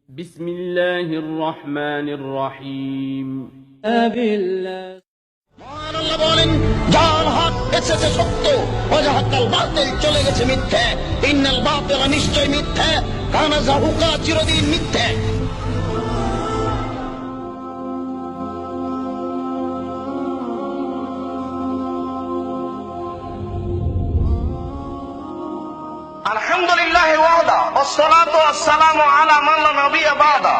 بسم الله الرحمن الرحيم মহান আল্লাহ বলেন, যার হক এসেছে সত্য, ওয়াজাহাকাল বাতিল চলে গেছে মিথ্যে। ইন্নাল বাতিলা নিশ্চয় মিথ্যে, কানা যাহুকা চিরদিন মিথ্যে। আলহামদুলিল্লাহি ওয়াহদা ওয়াসসালাতু ওয়াসসালামু আলা মান লা নাবিয়্যা বা'দা।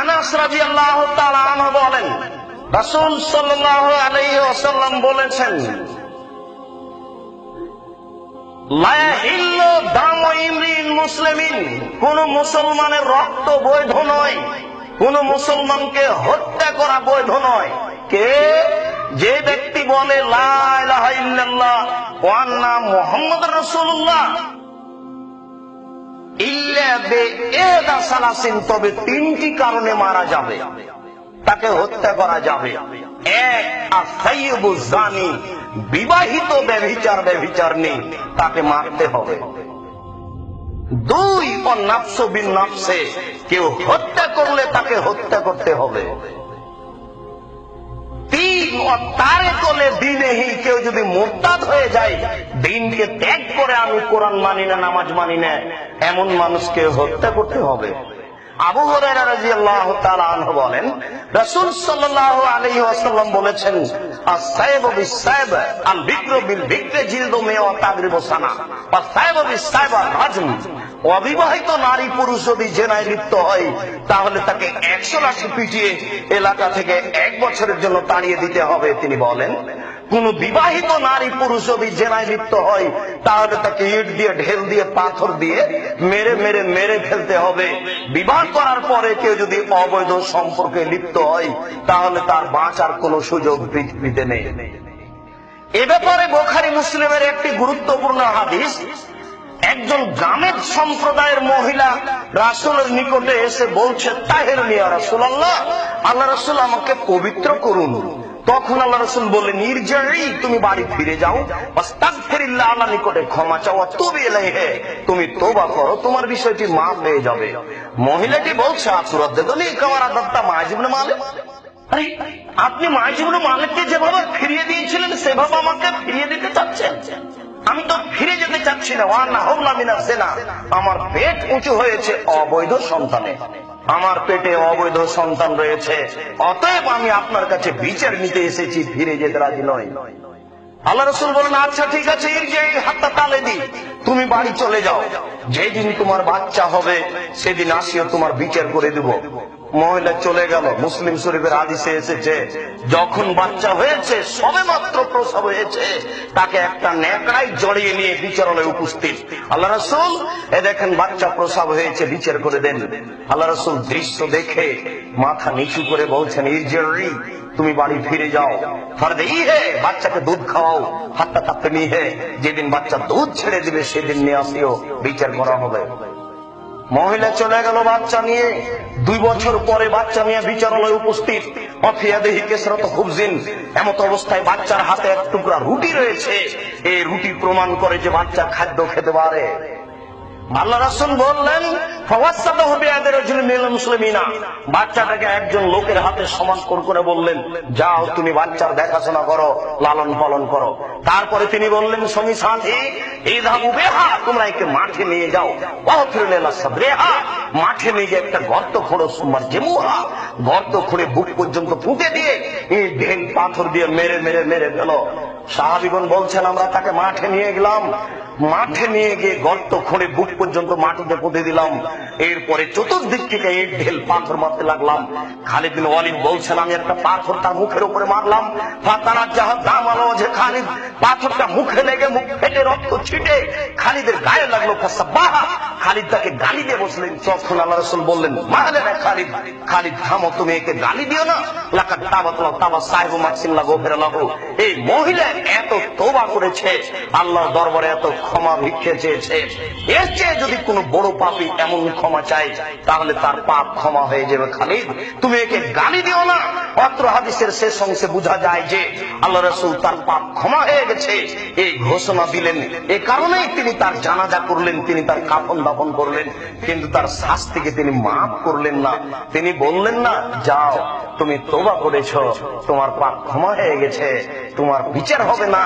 আনাস রাদিয়াল্লাহু তাআলা আনহু বলেন, রাসূল সাল্লাল্লাহু আলাইহি ওয়াসাল্লাম বলেছেন, লা ইয়াহিল্লু দামু ইমরিন মুসলিমিন, কোন মুসলমানের রক্ত বৈধ নয়, কোন মুসলমানকে হত্যা করা বৈধ নয়। কে? যে ব্যক্তি বলে লা ইলাহা ইল্লাল্লাহ ওয়া আন্না মুহাম্মাদুর রাসূলুল্লাহ ইল্লা বিইহদা সালাসিন, তবে তিনটি কারণে মারা যাবে, তাকে হত্যা করা যাবে। এক, আস-সাইয়্যিবু জানি, বিবাহিত ব্যভিচারী, তাকে মারতে হবে। দুই, অন-নাফসু বিন-নাফসে, কেউ হত্যা করলে তাকে হত্যা করতে হবে। তিন, তারেকুল দ্বীনিহি, কেউ যদি মুরতাদ হয়ে যায়, দ্বীনকে ত্যাগ করে আমি কোরআন মানি না, নামাজ মানি না, এমন মানুষকে হত্যা করতে হবে। আবু হুরায়রা রাদিয়াল্লাহু তাআলা আনহু বলেন, রাসূল সাল্লাল্লাহু আলাইহি ওয়াসাল্লাম বলেছেন, আস-সাইবু বিস-সাইব, আল-বিকরু বিল-বিকরি জিলদু মিয়া তাগরিবু সানা, ওয়াস-সাইবু বিস-সাইব রাজম। অবিবাহিত নারী পুরুষ যদি জেনায় লিপ্ত হয়, তাহলে তাকে 100 লাঠি পিটিয়ে এলাকা থেকে 1 বছরের জন্য তাড়িয়ে দিতে হবে। তিনি বলেন, কোন বিবাহিত নারী পুরুষ যদি জেনায় লিপ্ত হয়, তাহলে তাকে ইট দিয়ে, ঢেল দিয়ে, পাথর দিয়ে মেরে ফেলতে হবে। বিবাহ করার পরে কেউ যদি অবৈধ সম্পর্কে লিপ্ত হয়, তাহলে তার বাঁচার কোনো সুযোগ পৃথিবীতে নেই। এ ব্যাপারে বুখারী মুসলিমের একটি গুরুত্বপূর্ণ হাদিস, একজন জামেদ সম্প্রদায়ের মহিলা রাসূলের নিকটে এসে বলছে, তাহেরুনি ইয়া রাসূলুল্লাহ, আল্লাহ রাসূল আমাকে পবিত্র করুন। তখন আল্লাহ রাসূল বললেন, ইরজিই, তুমি বাড়ি ফিরে যাও, ওয়াস্তাগফিরিল্লাহ, আল্লাহর নিকটে ক্ষমা চাও, তুবি ইলাইহি, তুমি তওবা করো, তোমার বিষয়টি মাফ হয়ে যাবে। মহিলাটি বলছে, আসুরাদ্দানি কাওয়ারাদাত্তা মাইজ ইবনে মালিক, আরে আপনি মাইজ ইবনে মালিককে যেভাবে ফিরিয়ে দিয়েছিলেন, সেভাবে আমাকে ফিরিয়ে দিতে চাচ্ছেন? আমি তো ফিরে যেতে চাচ্ছি না। ওয়ানা হাওলা মিনাজ জিনা, আমার পেট উঁচু হয়েছে অবৈধ সন্তানে, আমার পেটে অবৈধ সন্তান রয়েছে, অতএব আমি আপনার কাছে বিচার নিতে এসেছি, ফিরে যেতে রাজি নই। আল্লাহ রাসূল বলেন, আচ্ছা ঠিক আছে, ইরজিই হাত্তা তালেদি, তুমি বাড়ি চলে যাও, যেদিন তোমার বাচ্চা হবে সেদিন আসিও, তোমার বিচার করে দেব। মহিলা চলে গেল। মুসলিম শরীফের হাদিসে এসেছে, যখন বাচ্চা হয়েছে, সবেমাত্র প্রসব হয়েছে, তাকে একটা নেকড়ায় জড়িয়ে নিয়ে বিচারালয়ে উপস্থিত। আল্লাহ রাসূল, এ দেখেন বাচ্চা প্রসব হয়েছে, বিচার করে দেন। আল্লাহ রাসূল দৃশ্য দেখে মাথা নিচু করে বলছেন, ইরজিই, তুমি বাড়ি ফিরে যাও, ফরদেই হে, বাচ্চাকে দুধ খাওয়াও, হাত্তা তাপ্তানি হে, যেদিন বাচ্চা দুধ ছেড়ে দিবে সেদিন নিয়ে আসিও, বিচার করা হবে। মহিলা চলে গেল বাচ্চা নিয়ে। 2 বছর পরে বাচ্চা নিয়ে বিচারালয়ে উপস্থিত। অফিয়াদেহি কেসরাত খুবজিন, এমত অবস্থায় বাচ্চার হাতে এক টুকরা রুটি রয়েছে। এই রুটি প্রমাণ করে যে বাচ্চা খাদ্য খেতে পারে। আল্লাহ রাসূল বললেন, ফাওয়াসাদাহু বিয়াদি রাজুলিন মিনাল মুসলিমিনা, বাচ্চাটাকে একজন লোকের হাতে সমান করে বললেন, যাও তুমি বাচ্চার দেখাশোনা করো, লালন পালন করো। তারপরে তিনি বললেন, সঙ্গী সাথী, ইযহাবু বিহা, তোমরা একে মাঠে নিয়ে যাও, ওয়াহফিরুলা সাদরিহা, মাঠে নিয়ে গিয়ে একটা গর্ত খোঁড়ো, সুমারজিমুহা, গর্ত খুঁড়ে বুক পর্যন্ত পুঁতে দিয়ে এই ঢেল পাথর দিয়ে মেরে গেল। সাহাবীগণ বলছেন, আমরা তাকে মাঠে নিয়ে গেলাম, মাঠে নিয়ে গিয়ে গর্ত খুঁড়ে বুক পর্যন্ত মাটিতে পুঁতে দিলাম। এরপরে চতুর্দিক থেকে ইট ঢেল পাথর মারতে লাগলাম। খালিদ বিন ওয়ালিদ বলছেন, আমি একটা পাথর তার মুখের উপরে মারলাম, ফাতানাজ্জাহা দামালো যে খালিদ, পাথরটা মুখে লেগে মুখ ফেটে রক্ত ছিটে খালিদের গায়ে লাগলো। ফাসাবাহা, খালিদ তাকে গালি দিয়ে বসলেন। তখন আল্লাহ রাসূল বললেন, মাহলেনা খালিদ, খালিদ থামো, তুমি একে গালি দিও না। লাকাদ তাবাতলা তাবা সাহিবু মাকসিল্লাহ গফিরা লাহু, এই মহিলা এত তওবা করেছে, আল্লাহর দরবারে এত ক্ষমা ভিক্ষে চেয়েছে, এর চেয়ে যদি কোনো বড় পাপী এমন ক্ষমা চাই তাহলে তার পাপ ক্ষমা হয়ে যাবে। খালিদ, তুমি একে গালি দিও না। অত্র হাদিসের শেষ অংশে বোঝা যায় যে আল্লাহ রাসূল তার পাপ ক্ষমা হয়ে গেছে এই ঘোষণা দিলেন। এ কারণেই তিনি তার জানাজা করলেন, তিনি তার কাফন দাফন করলেন, কিন্তু তার শাস্তিকে তিনি মাফ করলেন না। তিনি বললেন না, যাও তুমি তওবা করেছো, তোমার পাপ ক্ষমা হয়ে গেছে, তোমার বিচার হবে না,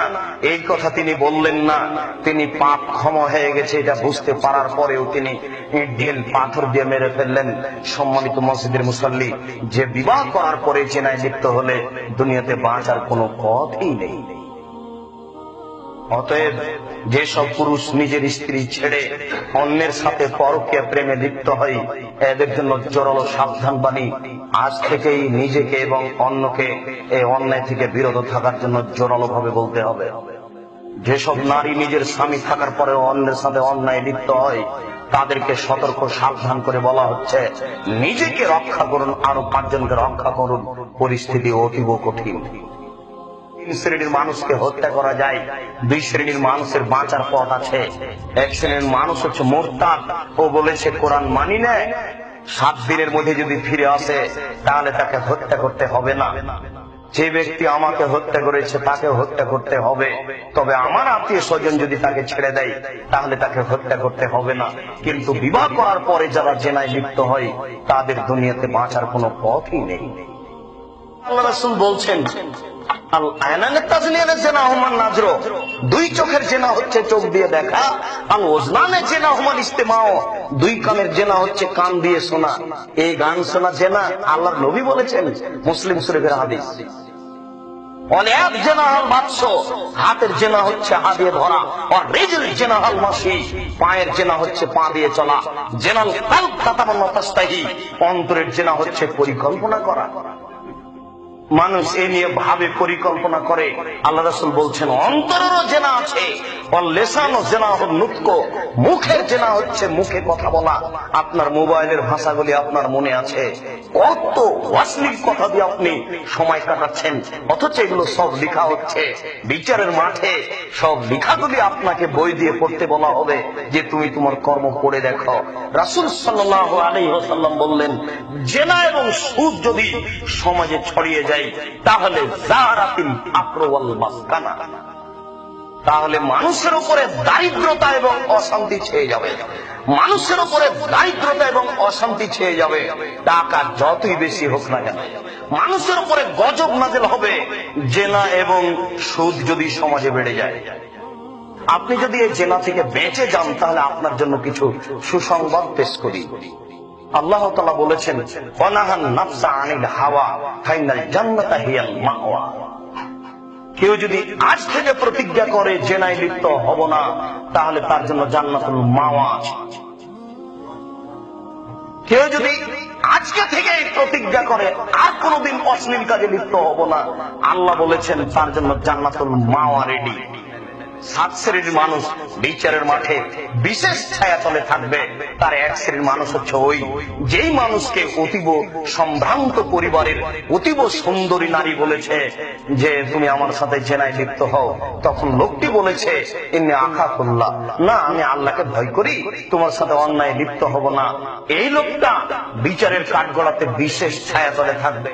এই কথা তিনি বললেন না। তিনি পাপ ক্ষমা হয়ে গেছে এটা বুঝতে পারার পরেও তিনি ইট ঢিল পাথর দিয়ে মেরে ফেললেন। সম্মানিত মসজিদের মুসল্লি, যে বিবাহ করার পরে জেনায় লিপ্ত হলে দুনিয়াতে বাঁচার কোনো পথই নেই। অতএব যেসব পুরুষ নিজের স্ত্রী ছেড়ে অন্যের সাথে পরকীয়া প্রেমে লিপ্ত হয়, এদের জন্য জোরালো সাবধান বাণী। আজ থেকেই নিজেকে এবং অন্যকে এই অন্যায় থেকে বিরত থাকার জন্য জোরালো ভাবে বলতে হবে। যেসব নারী নিজের স্বামী থাকার পরেও অন্যের সাথে অন্যায় লিপ্ত হয়, তাদেরকে সতর্ক সাবধান করে বলা হচ্ছে, নিজেকে রক্ষা করুন, আরো 5 জনকে রক্ষা করুন। পরিস্থিতি অতীব কঠিন। 3 শ্রেণীর মানুষকে হত্যা করা যায়, 2 শ্রেণীর মানুষের বাঁচার পথ আছে। 1 শ্রেণীর মানুষ হচ্ছে মুরতাদ, ও বলেছে কোরআন মানি না, 7 দিনের মধ্যে যদি ফিরে আসে তাহলে তাকে হত্যা করতে হবে না। যে ব্যক্তি আমাকে হত্যা করেছে তাকে হত্যা করতে হবে, তবে আমার আত্মীয় স্বজন যদি তাকে ছেড়ে দেয় তাহলে তাকে হত্যা করতে হবে না। কিন্তু বিবাহ করার পরে যারা জেনায় লিপ্ত হয় তাদের দুনিয়াতে বাঁচার কোনো পথই নেই। আল্লাহ রাসূল বলছেন, দুই চোখের জেনা হচ্ছে চোখ দিয়ে দেখা, আর ওজনানের জেনা হুমাল ইস্তেমাও, 2 কানের জেনা হচ্ছে কান দিয়ে শোনা। এই গান শোনা জেনা আল্লাহর নবী বলেছেন, মুসলিম শরীফের হাদিস। অনেক জেনা হল বাদশ, হাতের জেনা হচ্ছে হাত দিয়ে ধরা, আর রিজল জেনা হল মাসি, পায়ের জেনা হচ্ছে পা দিয়ে চলা। জেনাল কালব তাতামান্না তাস্তাহি, অন্তরের জেনা হচ্ছে পরিকল্পনা করা। মানুষ এ নিয়ে ভাবে, পরিকল্পনা করে। আল্লাহ রাসূল বলছেন, অন্তরেরও জেনা আছে, লেসানও জেনা হল নুতক, মুখের জেনা হচ্ছে মুখে কথা বলা। আপনার মোবাইলের ভাষাগুলি আপনার মনে আছে, কত অশ্লীল কথা দিয়ে আপনি সময় কাটাচ্ছেন, অথচ এগুলো সব লেখা হচ্ছে বিচারের মাঠে। সব লেখাগুলি আপনাকে বই দিয়ে পড়তে বলা হবে যে তুমি তোমার কর্ম করে দেখো। রাসূল সাল্লাল্লাহু আলাইহি ওয়াসাল্লাম বললেন, জেনা এবং সুদ যদি সমাজে ছড়িয়ে যায় তাহলে জারাতিল ফাকর ওয়াল মাসকানা, তাহলে মানুষের উপরে দারিদ্রতা এবং অশান্তি ছেয়ে যাবে। মানুষের উপরে দারিদ্রতা এবং অশান্তি ছেয়ে যাবে, টাকা যতই বেশি হোক না কেন। মানুষের উপরে গজব নাযিল হবে জেনা এবং সুদ যদি সমাজে বেড়ে যায়। আপনি যদি এই জেনা থেকে বেঁচে যান তাহলে আপনার জন্য কিছু সুসংবাদ পেশ করি। আল্লাহ তাআলা বলেছেন, ওয়ানাহান নাফসা আনিল হাওয়া ফাইনাল জান্নাতা হিয়াল মাওয়া। কেউ যদি আজ থেকে প্রতিজ্ঞা করে জেনায় লিপ্ত হব না, তাহলে তার জন্য জান্নাতুল মাওয়া আছে। কেউ যদি আজকে থেকে প্রতিজ্ঞা করে আর কোনদিন অশ্লীল কাজে লিপ্ত হব না, আল্লাহ বলেছেন তার জন্য জান্নাতুল মাওয়া রেডি। 7 শ্রেণীর মানুষ বিচারের মাঠে বিশেষ ছায়াতলে থাকবে। তার 1 শ্রেণীর মানুষ হচ্ছে ওই যেই মানুষকে অতীব সম্ভ্রান্ত পরিবারের অতীব সুন্দরী নারী বলেছে যে তুমি আমার সাথে জেনায় লিপ্ত হও, তখন লোকটি বলেছে, ইন্নী আখাফুল্লাহ, না আমি আল্লাহকে ভয় করি, তোমার সাথে অন্যায় লিপ্ত হব না। এই লোকটা বিচারের কাঠগড়াতে বিশেষ ছায়াতলে থাকবে।